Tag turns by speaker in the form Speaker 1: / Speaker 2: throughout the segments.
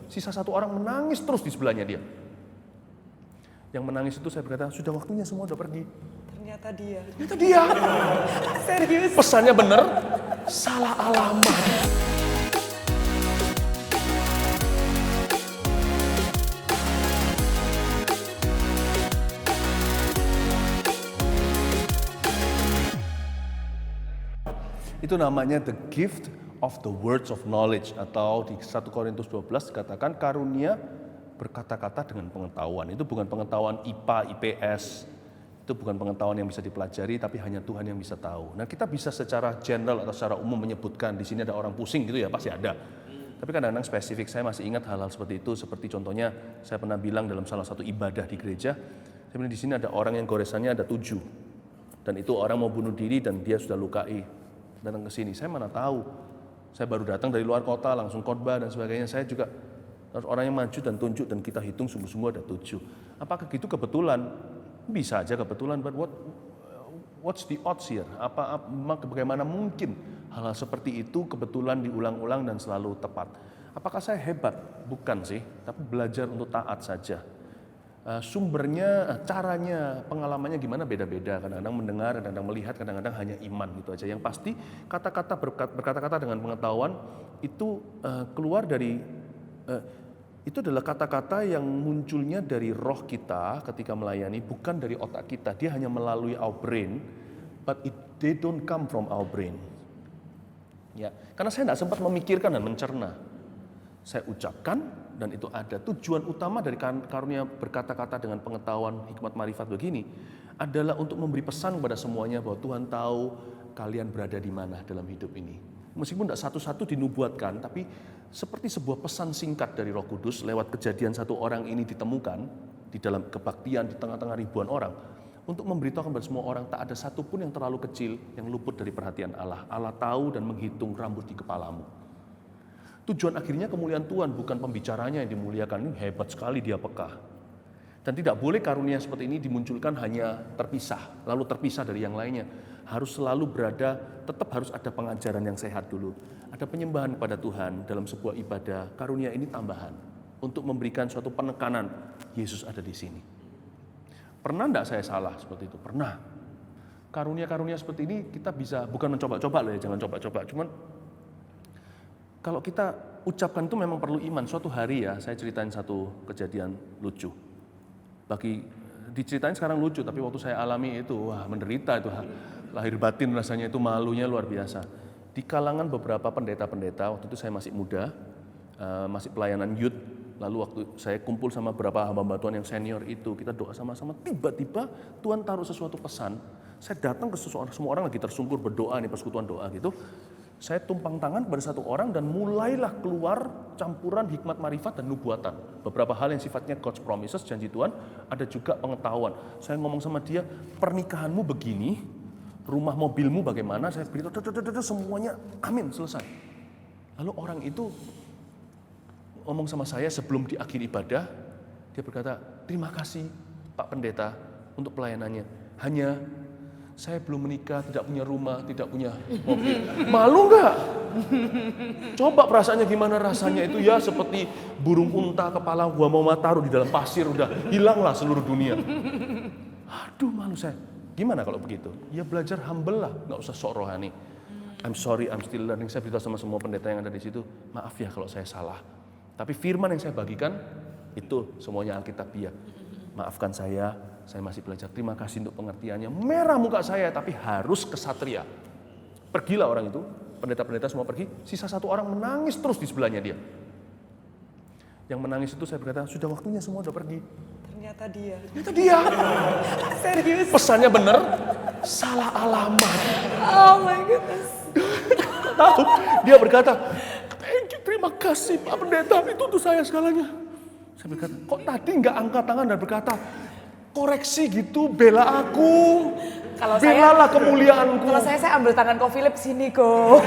Speaker 1: Sisa satu orang menangis terus di sebelahnya dia. Yang menangis itu saya berkata, sudah waktunya semua udah pergi.
Speaker 2: Ternyata dia.
Speaker 1: Ternyata dia.
Speaker 2: Serius?
Speaker 1: Pesannya bener, salah alamat. Itu namanya the gift of the words of knowledge, atau di 1 Korintus 12 dikatakan karunia berkata-kata dengan pengetahuan. Itu bukan pengetahuan IPA, IPS, itu bukan pengetahuan yang bisa dipelajari, tapi hanya Tuhan yang bisa tahu. Nah, kita bisa secara general atau secara umum menyebutkan di sini ada orang pusing gitu ya, pasti ada. Tapi kadang-kadang spesifik, saya masih ingat hal-hal seperti itu. Seperti contohnya saya pernah bilang dalam salah satu ibadah di gereja, saya bilang di sini ada orang yang goresannya ada 7, dan itu orang mau bunuh diri dan dia sudah lukai. Datang ke sini, saya mana tahu. Saya baru datang dari luar kota, langsung khotbah dan sebagainya. Saya juga harus orang yang maju dan tunjuk, dan kita hitung sungguh-sungguh ada 7. Apakah itu kebetulan? Bisa aja kebetulan, but what's the odds here? Bagaimana mungkin hal-hal seperti itu kebetulan diulang-ulang dan selalu tepat? Apakah saya hebat? Bukan sih, tapi belajar untuk taat saja. Sumbernya, caranya, pengalamannya gimana beda-beda. Kadang-kadang mendengar, kadang-kadang melihat, kadang-kadang hanya iman gitu aja. Yang pasti kata-kata berkata-kata dengan pengetahuan itu keluar dari itu adalah kata-kata yang munculnya dari roh kita ketika melayani, bukan dari otak kita. Dia hanya melalui our brain, but they don't come from our brain. Ya, karena saya tidak sempat memikirkan dan mencerna. Saya ucapkan, dan itu ada. Tujuan utama dari karunia berkata-kata dengan pengetahuan, hikmat, marifat begini adalah untuk memberi pesan kepada semuanya bahwa Tuhan tahu kalian berada di mana dalam hidup ini. Meskipun tidak satu-satu dinubuatkan, tapi seperti sebuah pesan singkat dari Roh Kudus lewat kejadian satu orang ini ditemukan di dalam kebaktian di tengah-tengah ribuan orang, untuk memberitahukan kepada semua orang tak ada satupun yang terlalu kecil yang luput dari perhatian Allah. Allah tahu dan menghitung rambut di kepalamu. Tujuan akhirnya kemuliaan Tuhan, bukan pembicaranya yang dimuliakan. Ini hebat sekali dia peka. Dan tidak boleh karunia seperti ini dimunculkan hanya terpisah, lalu terpisah dari yang lainnya. Harus selalu berada, tetap harus ada pengajaran yang sehat dulu. Ada penyembahan kepada Tuhan dalam sebuah ibadah. Karunia ini tambahan untuk memberikan suatu penekanan, Yesus ada di sini. Pernah enggak saya salah seperti itu? Pernah. Karunia-karunia seperti ini kita bisa, bukan mencoba-coba loh ya, jangan coba-coba. Cuman kalau kita ucapkan itu memang perlu iman. Suatu hari ya, saya ceritain satu kejadian lucu. Diceritain sekarang lucu, tapi waktu saya alami itu, wah menderita itu. Lahir batin rasanya itu, malunya luar biasa. Di kalangan beberapa pendeta-pendeta, waktu itu saya masih muda, masih pelayanan youth. Lalu waktu saya kumpul sama beberapa hamba Tuhan yang senior itu, kita doa sama-sama, tiba-tiba Tuhan taruh sesuatu pesan. Saya datang ke seseorang, semua orang lagi tersungkur berdoa nih, persekutuan doa gitu. Saya tumpang tangan kepada satu orang dan mulailah keluar campuran hikmat, marifat, dan nubuatan. Beberapa hal yang sifatnya God's promises, janji Tuhan, ada juga pengetahuan. Saya ngomong sama dia, pernikahanmu begini, rumah mobilmu bagaimana, saya beritahu, semuanya, amin, selesai. Lalu orang itu ngomong sama saya sebelum di akhir ibadah, dia berkata, terima kasih Pak Pendeta untuk pelayanannya. Hanya saya belum menikah, tidak punya rumah, tidak punya mobil. Malu nggak? Coba perasaannya gimana rasanya itu ya, seperti burung unta kepala gua mau taruh di dalam pasir, udah hilanglah seluruh dunia. Aduh, malu saya. Gimana kalau begitu? Ya belajar humble lah, nggak usah sok rohani. I'm sorry, I'm still learning. Saya beritahu sama semua pendeta yang ada di situ, maaf ya kalau saya salah. Tapi firman yang saya bagikan itu semuanya Alkitabiah. Maafkan saya masih belajar. Terima kasih untuk pengertiannya. Merah muka saya, tapi harus kesatria. Pergilah orang itu, pendeta-pendeta semua pergi. Sisa satu orang menangis terus di sebelahnya dia. Yang menangis itu saya berkata, sudah waktunya semua udah pergi.
Speaker 2: Ternyata dia.
Speaker 1: Ternyata dia.
Speaker 2: Serius?
Speaker 1: Pesannya bener, salah alamat.
Speaker 2: Oh my goodness.
Speaker 1: Tahu? Dia berkata, thank you, terima kasih Pak Pendeta, itu untuk saya segalanya. Saya berkata, kok tadi nggak angkat tangan dan berkata, koreksi gitu, bela aku,
Speaker 2: Kalau
Speaker 1: belalah kemuliaanku.
Speaker 2: Kalau saya ambil tangan Ko Philip sini kok.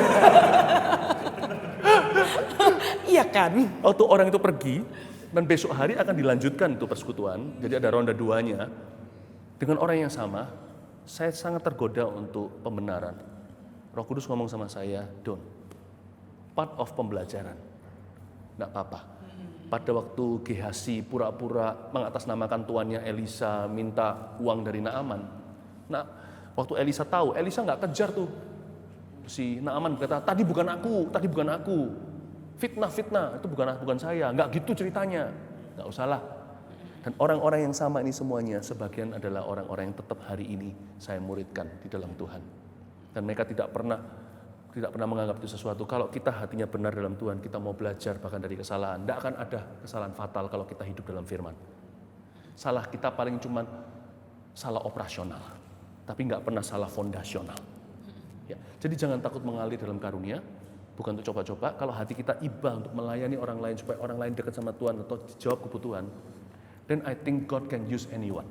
Speaker 2: Iya kan?
Speaker 1: Waktu orang itu pergi, dan besok hari akan dilanjutkan itu persekutuan, jadi ada ronda 2-nya. Dengan orang yang sama, saya sangat tergoda untuk pembenaran. Roh Kudus ngomong sama saya, Don, part of pembelajaran, enggak apa-apa. Pada waktu Gehazi pura-pura mengatasnamakan tuannya Elisa minta uang dari Naaman. Nah, waktu Elisa tahu, Elisa nggak kejar tuh. Si Naaman berkata, tadi bukan aku. Fitnah, itu bukan saya. Nggak gitu ceritanya. Nggak usahlah. Dan orang-orang yang sama ini semuanya, sebagian adalah orang-orang yang tetap hari ini saya muridkan di dalam Tuhan. Dan mereka tidak pernah menganggap itu sesuatu. Kalau kita hatinya benar dalam Tuhan, kita mau belajar bahkan dari kesalahan. Tidak akan ada kesalahan fatal kalau kita hidup dalam firman. Salah kita paling cuman salah operasional, tapi nggak pernah salah fondasional. Ya, jadi jangan takut mengalir dalam karunia, bukan untuk coba-coba. Kalau hati kita iba untuk melayani orang lain supaya orang lain dekat sama Tuhan atau jawab kebutuhan, then I think God can use anyone.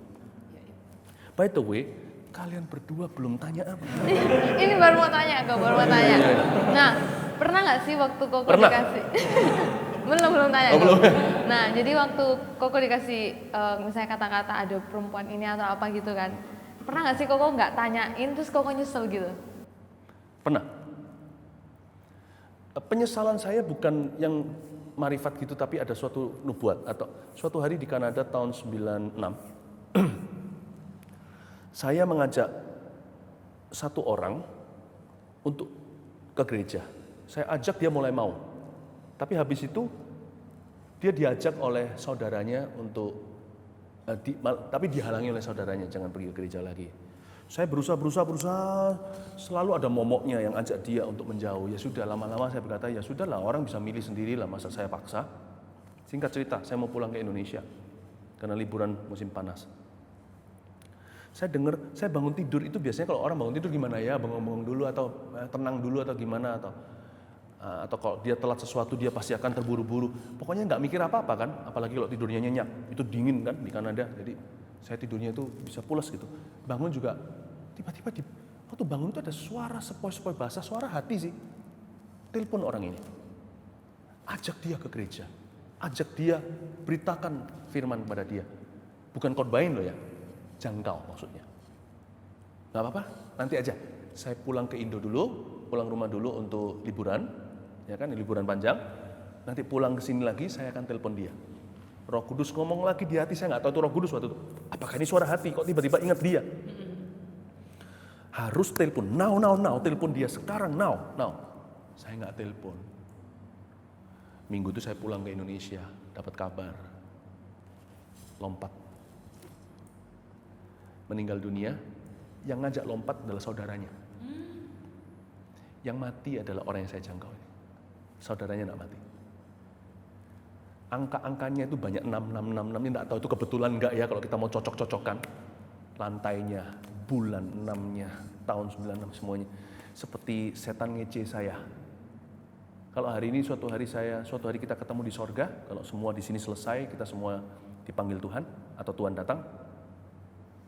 Speaker 1: By the way, kalian berdua belum tanya apa?
Speaker 3: Ini baru mau tanya. Nah, pernah nggak sih waktu Koko dikasih? belum tanya.
Speaker 1: Oh, belum.
Speaker 3: Nah, jadi waktu Koko dikasih misalnya kata-kata ada perempuan ini atau apa gitu kan, pernah nggak sih Koko nggak tanyain terus Koko nyesel gitu?
Speaker 1: Pernah. Penyesalan saya bukan yang marifat gitu, tapi ada suatu nubuat atau suatu hari di Kanada tahun 96. Saya mengajak satu orang untuk ke gereja. Saya ajak, dia mulai mau. Tapi habis itu dia diajak oleh saudaranya untuk tapi dihalangi oleh saudaranya, jangan pergi ke gereja lagi. Saya berusaha, selalu ada momoknya yang ajak dia untuk menjauh. Ya sudah, lama-lama saya berkata, ya sudahlah, orang bisa milih sendirilah, masa saya paksa. Singkat cerita, saya mau pulang ke Indonesia karena liburan musim panas. Saya bangun tidur itu biasanya kalau orang bangun tidur gimana ya, bengong-bengong dulu atau tenang dulu atau gimana, atau kalau dia telat sesuatu dia pasti akan terburu-buru. Pokoknya nggak mikir apa-apa kan, apalagi kalau tidurnya nyenyak. Itu dingin kan di Kanada, jadi saya tidurnya itu bisa pulas gitu. Bangun juga tiba-tiba waktu bangun itu ada suara sepoi-sepoi basah, suara hati sih. Telepon orang ini, ajak dia ke gereja, ajak dia beritakan firman kepada dia. Bukan khotbahin loh ya. Jangkau maksudnya. Gak apa-apa, nanti aja. Saya pulang ke Indo dulu, pulang rumah dulu untuk liburan, ya kan, liburan panjang. Nanti pulang ke sini lagi, saya akan telepon dia. Roh Kudus ngomong lagi di hati, saya nggak tahu itu Roh Kudus waktu itu. Apakah ini suara hati? Kok tiba-tiba ingat dia? Harus telepon, now, telepon dia sekarang, now. Saya nggak telepon. Minggu itu saya pulang ke Indonesia, dapat kabar, lompat. Meninggal dunia, yang ngajak lompat adalah saudaranya. Yang mati adalah orang yang saya jangkau. Saudaranya tidak mati. Angka-angkanya itu banyak 6, ini tidak tahu itu kebetulan enggak ya kalau kita mau cocok-cocokkan. Lantainya, bulan 6-nya, tahun 96 semuanya. Seperti setan ngece saya. Kalau hari ini suatu hari kita ketemu di sorga, kalau semua di sini selesai, kita semua dipanggil Tuhan atau Tuhan datang,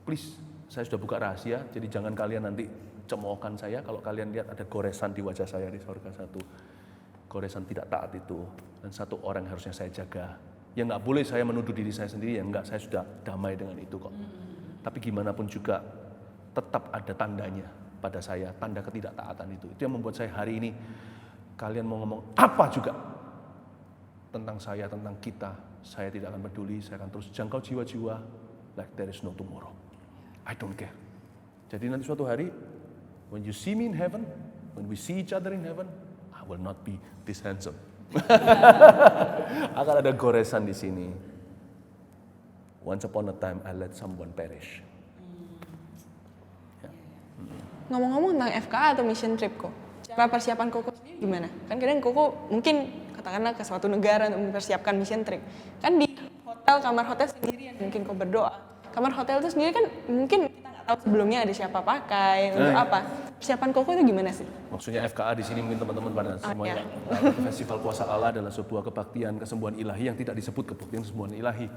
Speaker 1: please, saya sudah buka rahasia, jadi jangan kalian nanti cemoohkan saya kalau kalian lihat ada goresan di wajah saya di sorga, satu goresan tidak taat itu, dan satu orang yang harusnya saya jaga. Ya nggak boleh saya menuduh diri saya sendiri, ya enggak, saya sudah damai dengan itu kok. Tapi gimana pun juga tetap ada tandanya pada saya, tanda ketidaktaatan itu. Itu yang membuat saya hari ini, kalian mau ngomong apa juga tentang saya, tentang kita, saya tidak akan peduli, saya akan terus jangkau jiwa-jiwa like there is no tomorrow. I don't care. Jadi nanti suatu hari, when you see me in heaven, when we see each other in heaven, I will not be this handsome. Akan ada goresan di sini. Once upon a time, I let someone perish. Ya.
Speaker 4: Ngomong-ngomong tentang FKA atau mission trip kok, cara persiapan Koko sendiri gimana? Kan kadang Koko mungkin katakanlah ke suatu negara untuk mempersiapkan mission trip. Kan di hotel, kamar hotel sendirian mungkin kau berdoa. Kamar hotel itu sendiri kan mungkin kita nggak tahu sebelumnya ada siapa pakai, untuk apa. Persiapan Koko itu gimana sih?
Speaker 1: Maksudnya FKA di sini mungkin teman-teman pada semuanya. Festival Kuasa Allah adalah sebuah kebaktian kesembuhan ilahi yang tidak disebut kebaktian kesembuhan ilahi.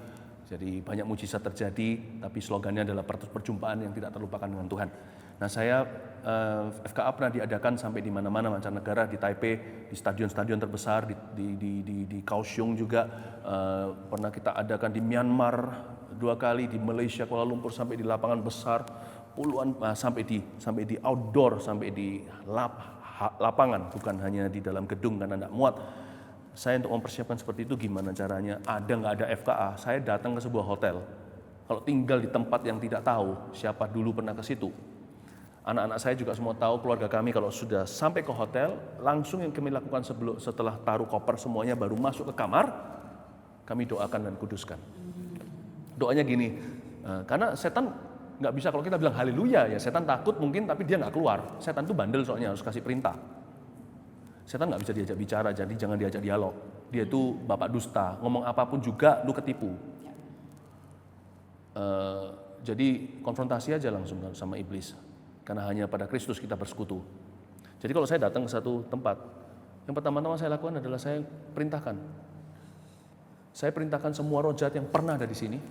Speaker 1: Jadi banyak mujizat terjadi, tapi slogannya adalah perjumpaan yang tidak terlupakan dengan Tuhan. Nah saya, FKA pernah diadakan sampai di mana-mana mancanegara, di Taipei, di stadion-stadion terbesar, di Kaohsiung juga, pernah kita adakan di Myanmar 2 kali, di Malaysia, Kuala Lumpur, sampai di lapangan besar, puluhan, sampai di outdoor, sampai di lapangan, bukan hanya di dalam gedung karena tidak muat. saya untuk mempersiapkan seperti itu gimana caranya? Ada nggak ada FKA, saya datang ke sebuah hotel. Kalau tinggal di tempat yang tidak tahu, siapa dulu pernah ke situ. Anak-anak saya juga semua tahu, keluarga kami kalau sudah sampai ke hotel, langsung yang kami lakukan setelah taruh koper semuanya baru masuk ke kamar, kami doakan dan kuduskan. Doanya gini, karena setan nggak bisa kalau kita bilang haleluya ya, setan takut mungkin tapi dia nggak keluar. Setan itu bandel soalnya harus kasih perintah. Setan nggak bisa diajak bicara, jadi jangan diajak dialog. Dia itu bapak dusta, ngomong apapun juga lu ketipu. Jadi konfrontasi aja langsung sama iblis, karena hanya pada Kristus kita bersekutu. Jadi kalau saya datang ke satu tempat, yang pertama-tama saya lakukan adalah saya perintahkan semua roh jahat yang pernah ada di sini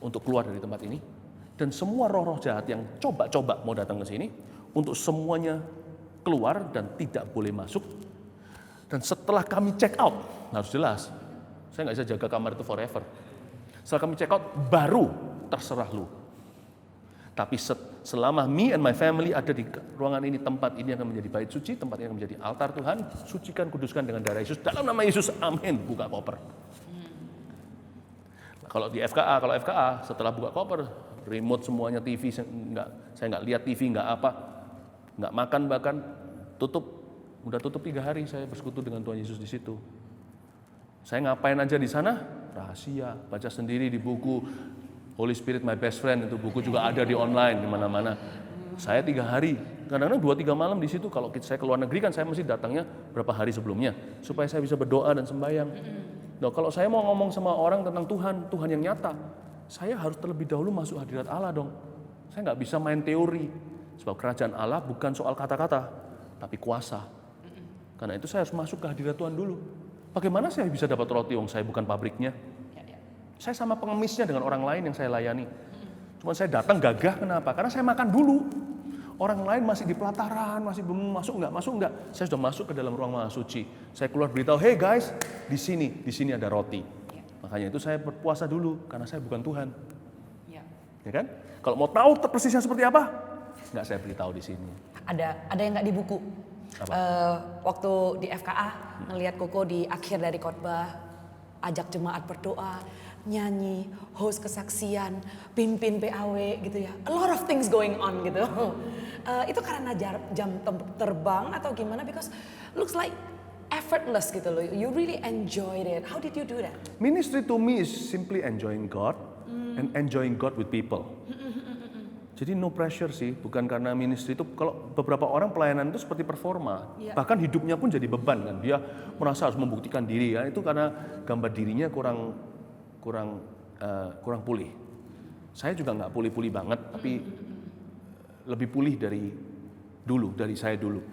Speaker 1: untuk keluar dari tempat ini, dan semua roh-roh jahat yang coba-coba mau datang ke sini untuk semuanya keluar dan tidak boleh masuk. Dan setelah kami check out, harus jelas, saya nggak bisa jaga kamar itu forever. Setelah kami check out, baru terserah lu. Tapi selama me and my family ada di ruangan ini, tempat ini akan menjadi bait suci, tempat ini akan menjadi altar Tuhan, sucikan, kuduskan dengan darah Yesus, dalam nama Yesus, amin. Buka koper. Kalau di FKA, setelah buka koper, remote semuanya TV, saya nggak lihat TV, nggak apa, nggak makan bahkan, udah tutup 3 hari saya bersekutu dengan Tuhan Yesus di situ. Saya ngapain aja di sana? Rahasia, baca sendiri di buku Holy Spirit My Best Friend, itu buku juga ada di online di mana-mana. Saya 3 hari, kadang-kadang 2-3 malam di situ. Kalau saya ke luar negeri kan saya mesti datangnya berapa hari sebelumnya supaya saya bisa berdoa dan sembahyang. Nah, kalau saya mau ngomong sama orang tentang Tuhan yang nyata, saya harus terlebih dahulu masuk hadirat Allah dong. Saya nggak bisa main teori, sebab kerajaan Allah bukan soal kata-kata, tapi kuasa. Karena itu saya harus masuk ke hadirat Tuhan dulu. Bagaimana saya bisa dapat roti wong saya bukan pabriknya? Saya sama pengemisnya dengan orang lain yang saya layani. Cuma saya datang gagah, kenapa? Karena saya makan dulu. Orang lain masih di pelataran, masih belum masuk enggak. Saya sudah masuk ke dalam ruang maha suci. Saya keluar beritahu, hey guys, di sini ada roti. Makanya itu saya berpuasa dulu, karena saya bukan Tuhan. Ya kan? Kalau mau tahu persisnya seperti apa, nggak saya beritahu di sini.
Speaker 2: Ada yang nggak di buku. Waktu di FKA ngelihat Koko di akhir dari khotbah, ajak jemaat berdoa, nyanyi, host kesaksian, pimpin PAW gitu ya. A lot of things going on gitu. Itu karena jam terbang atau gimana? Because looks like effortless gitu loh. You really enjoyed it. How did you do that?
Speaker 1: Ministry to me is simply enjoying God and enjoying God with people. Jadi no pressure sih, bukan karena ministry itu, kalau beberapa orang pelayanan itu seperti performa, bahkan hidupnya pun jadi beban kan, dia merasa harus membuktikan diri ya, itu karena gambar dirinya kurang pulih. Saya juga nggak pulih-pulih banget, tapi lebih pulih dari saya dulu.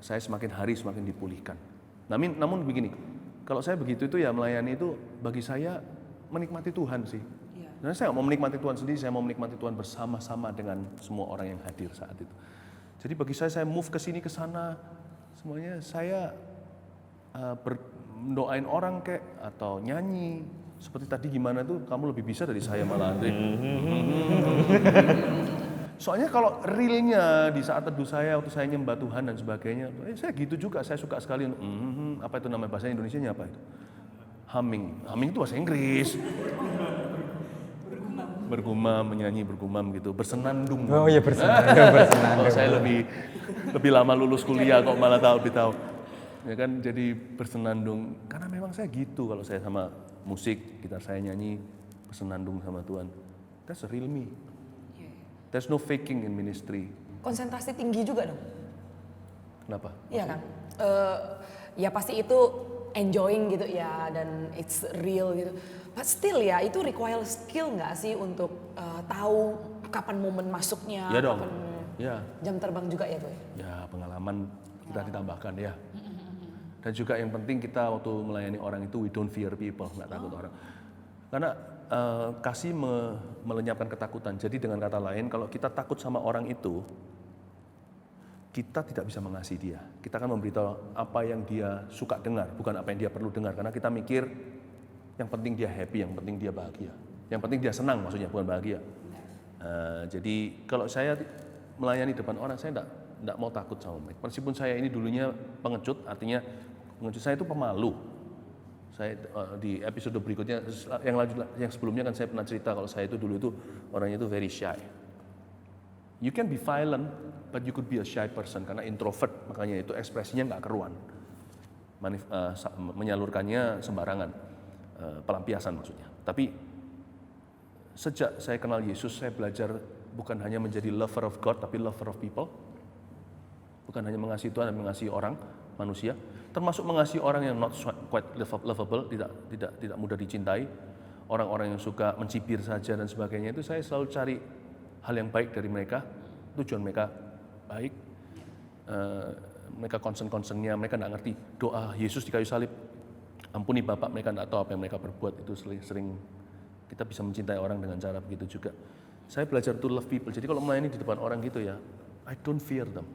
Speaker 1: Saya semakin hari semakin dipulihkan. Namun begini, kalau saya begitu itu ya melayani itu bagi saya menikmati Tuhan sih. Dan saya nggak mau menikmati Tuhan sendiri, saya mau menikmati Tuhan bersama-sama dengan semua orang yang hadir saat itu. Jadi bagi saya move ke sini ke sana, semuanya saya mendoain orang kayak atau nyanyi. Seperti tadi gimana tuh, kamu lebih bisa dari saya malah Andre. Soalnya kalau realnya di saat teduh saya, waktu saya nyembah Tuhan dan sebagainya, saya gitu juga, saya suka sekali apa itu namanya bahasa Indonesianya apa itu? Humming itu bahasa Inggris. Bergumam, menyanyi, bergumam gitu, bersenandung.
Speaker 5: Oh iya bersenandung.
Speaker 1: Saya lebih lama lulus kuliah kok malah lebih tahu. Ya kan, jadi bersenandung. Karena memang saya gitu kalau saya sama musik, gitar saya nyanyi, bersenandung sama Tuhan. That's a real me. There's no faking in ministry.
Speaker 2: Konsentrasi tinggi juga dong.
Speaker 1: Kenapa?
Speaker 2: Iya kan? Ya pasti itu enjoying gitu ya, dan it's real gitu. But still ya, itu require skill nggak sih untuk tahu kapan momen masuknya,
Speaker 1: Ya dong.
Speaker 2: kapan jam terbang juga ya tuh?
Speaker 1: Ya pengalaman kita ditambahkan ya. Dan juga yang penting kita waktu melayani orang itu we don't fear people, nggak takut orang. Karena kasih melenyapkan ketakutan. Jadi dengan kata lain, kalau kita takut sama orang itu, kita tidak bisa mengasihi dia. Kita akan memberitahu apa yang dia suka dengar, bukan apa yang dia perlu dengar. Karena kita mikir yang penting dia happy, yang penting dia bahagia. Yang penting dia senang maksudnya, bukan bahagia. Jadi kalau saya melayani depan orang, saya enggak mau takut sama mereka. Meskipun saya ini dulunya pengecut, artinya Mengunci saya itu pemalu. Saya di episode berikutnya, yang sebelumnya kan saya pernah cerita kalau saya itu dulu itu orangnya itu very shy. You can be violent, but you could be a shy person karena introvert, makanya itu ekspresinya nggak keruan, menyalurkannya sembarangan, pelampiasan maksudnya. Tapi sejak saya kenal Yesus, saya belajar bukan hanya menjadi lover of God, tapi lover of people. Bukan hanya mengasihi Tuhan dan mengasihi orang, manusia, termasuk mengasihi orang yang not quite lovable, tidak mudah dicintai, orang-orang yang suka mencibir saja dan sebagainya. Itu saya selalu cari hal yang baik dari mereka, tujuan mereka baik, mereka concern-concernnya, mereka nggak ngerti doa Yesus di kayu salib, ampuni Bapak, mereka nggak tahu apa yang mereka perbuat. Itu sering kita bisa mencintai orang dengan cara begitu juga. Saya belajar to love people, jadi kalau melayani di depan orang gitu ya, I don't fear them.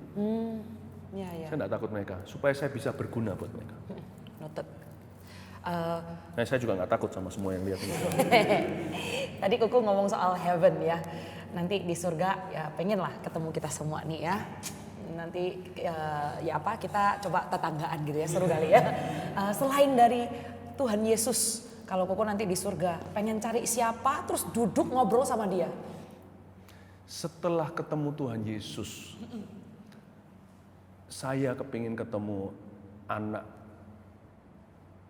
Speaker 1: Saya nggak takut mereka, supaya saya bisa berguna buat mereka.
Speaker 2: Noted.
Speaker 1: Nah, saya juga nggak takut sama semua yang lihat ini.
Speaker 2: Tadi Kuku ngomong soal heaven ya. Nanti di surga ya pengen lah ketemu kita semua nih ya. Nanti kita coba tetanggaan gitu ya, seru kali ya. Selain dari Tuhan Yesus, kalau Kuku nanti di surga pengen cari siapa terus duduk ngobrol sama dia.
Speaker 1: Setelah ketemu Tuhan Yesus, saya kepingin ketemu anak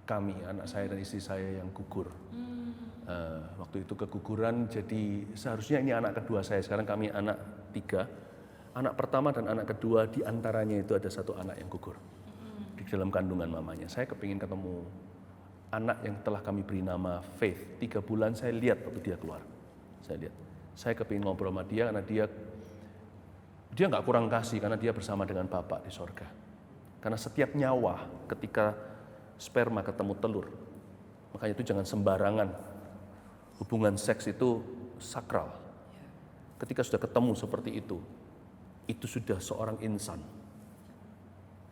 Speaker 1: kami, anak saya dan istri saya yang gugur. Waktu itu keguguran, jadi seharusnya ini anak kedua saya. Sekarang kami anak 3. Anak pertama dan anak kedua, di antaranya itu ada satu anak yang gugur di dalam kandungan mamanya. Saya kepingin ketemu anak yang telah kami beri nama Faith. 3 bulan saya lihat waktu dia keluar. Saya kepingin ngobrol sama dia karena dia nggak kurang kasih karena dia bersama dengan Bapak di sorga. Karena setiap nyawa ketika sperma ketemu telur, makanya itu jangan sembarangan. Hubungan seks itu sakral. Ketika sudah ketemu seperti itu sudah seorang insan.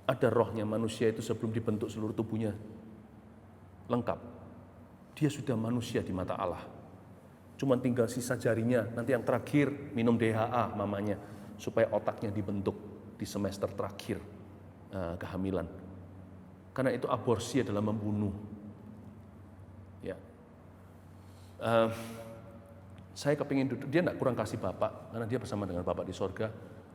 Speaker 1: Ada rohnya manusia itu sebelum dibentuk seluruh tubuhnya lengkap. Dia sudah manusia di mata Allah. Cuma tinggal sisa jarinya, nanti yang terakhir minum DHA mamanya, supaya otaknya dibentuk di semester terakhir kehamilan. Karena itu aborsi adalah membunuh. Ya, saya kepingin duduk, dia tidak kurang kasih Bapak, karena dia bersama dengan Bapak di sorga.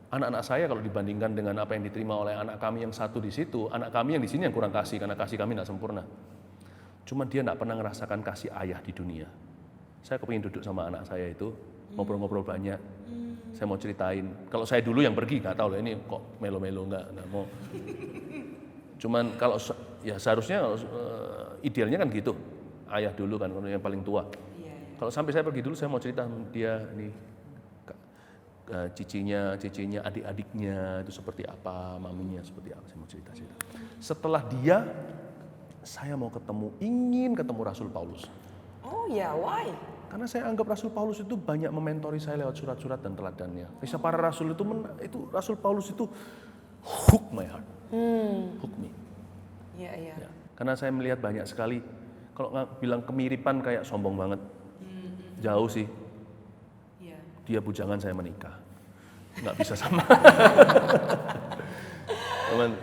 Speaker 1: Anak-anak saya kalau dibandingkan dengan apa yang diterima oleh anak kami yang satu di situ, anak kami yang di sini yang kurang kasih, karena kasih kami tidak sempurna. Cuma dia tidak pernah merasakan kasih ayah di dunia. Saya kepingin duduk sama anak saya itu, ngobrol-ngobrol banyak. Saya mau ceritain, kalau saya dulu yang pergi, nggak tahu lah ini kok melo-melo, nggak mau. Cuman kalau ya seharusnya idealnya kan gitu, ayah dulu kan yang paling tua. Kalau sampai saya pergi dulu, saya mau cerita dia ini cicinya, adik-adiknya itu seperti apa, maminya seperti apa, saya mau cerita. Setelah dia, saya mau ingin ketemu Rasul Paulus.
Speaker 2: Oh ya, why?
Speaker 1: Karena saya anggap Rasul Paulus itu banyak mementori saya lewat surat-surat dan teladannya. Kisah para rasul itu Rasul Paulus itu hook my heart, hook me.
Speaker 2: Iya.
Speaker 1: Ya, karena saya melihat banyak sekali, kalau bilang kemiripan kayak sombong banget, jauh sih. Dia bujangan, saya menikah, nggak bisa sama. Teman,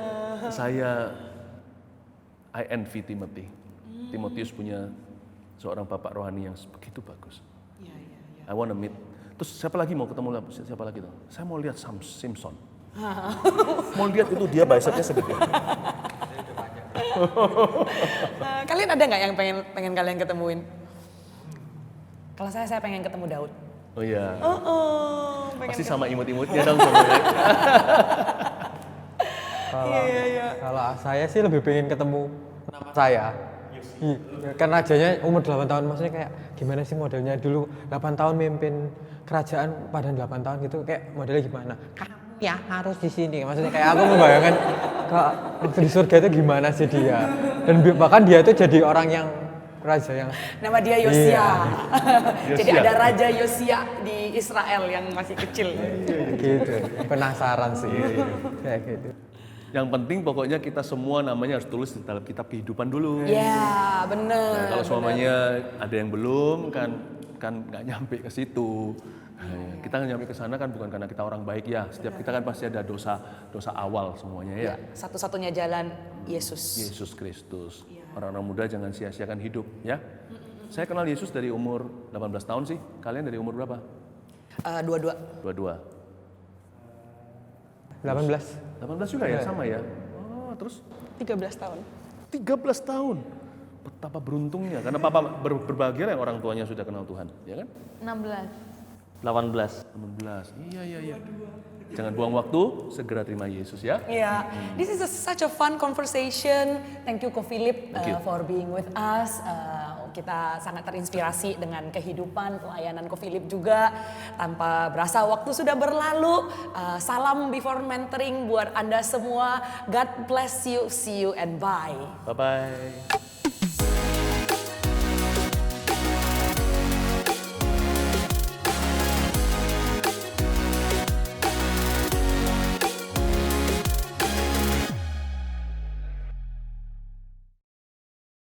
Speaker 1: I envy Timothy. Timotius punya seorang bapak rohani yang begitu bagus. I wanna meet. Terus siapa lagi mau ketemu? Siapa lagi tuh? Saya mau lihat Sam Simpson. Mau lihat itu dia bicepnya segede.
Speaker 2: Kalian ada nggak yang pengen kalian ketemuin? Kalau saya pengen ketemu Daud.
Speaker 1: Oh iya. Pasti
Speaker 2: Pengen
Speaker 1: sama imut-imutnya dong sama mereka.
Speaker 5: Kalau saya sih lebih pengen ketemu nama saya. Kan rajanya umur 8 tahun, maksudnya kayak gimana sih modelnya dulu 8 tahun mimpin kerajaan pada 8 tahun gitu, kayak modelnya gimana? Kamu ya harus di sini. Maksudnya kayak aku membayangkan waktu di surga itu gimana sih dia. Dan bahkan dia itu jadi orang yang raja yang
Speaker 2: Nama dia Yosia. Jadi
Speaker 1: Yosia.
Speaker 2: ada Raja Yosia di Israel yang masih kecil.
Speaker 5: gitu. Penasaran sih. Kayak gitu.
Speaker 1: Yang penting pokoknya kita semua namanya harus tulis di dalam kitab kehidupan dulu.
Speaker 2: Ya, bener.
Speaker 1: Nah, kalau semuanya ada yang belum kan nggak nyampe ke situ. Kita nyampe ke sana kan bukan karena kita orang baik ya. Setiap kita kan pasti ada dosa awal semuanya ya.
Speaker 2: Satu-satunya jalan Yesus.
Speaker 1: Yesus Kristus. Orang-orang muda jangan sia-siakan hidup ya. Saya kenal Yesus dari umur 18 tahun sih. Kalian dari umur berapa?
Speaker 2: Dua-dua.
Speaker 1: Dua-dua.
Speaker 5: 18.
Speaker 1: 18 juga ya, sama ya. Oh, terus
Speaker 4: 13 tahun.
Speaker 1: 13 tahun. Betapa beruntungnya karena papa berbahagia yang orang tuanya sudah kenal Tuhan, ya kan?
Speaker 3: 16.
Speaker 6: 18.
Speaker 1: 18. Iya. Jangan buang waktu, segera terima Yesus ya.
Speaker 2: Yeah, this is such a fun conversation. Thank you Ko Philip
Speaker 1: Thank you.
Speaker 2: for being with us. Kita sangat terinspirasi dengan kehidupan pelayanan Ko Philip juga. Tanpa berasa waktu sudah berlalu. Salam before mentoring buat Anda semua. God bless you, see you and bye.
Speaker 1: Bye-bye.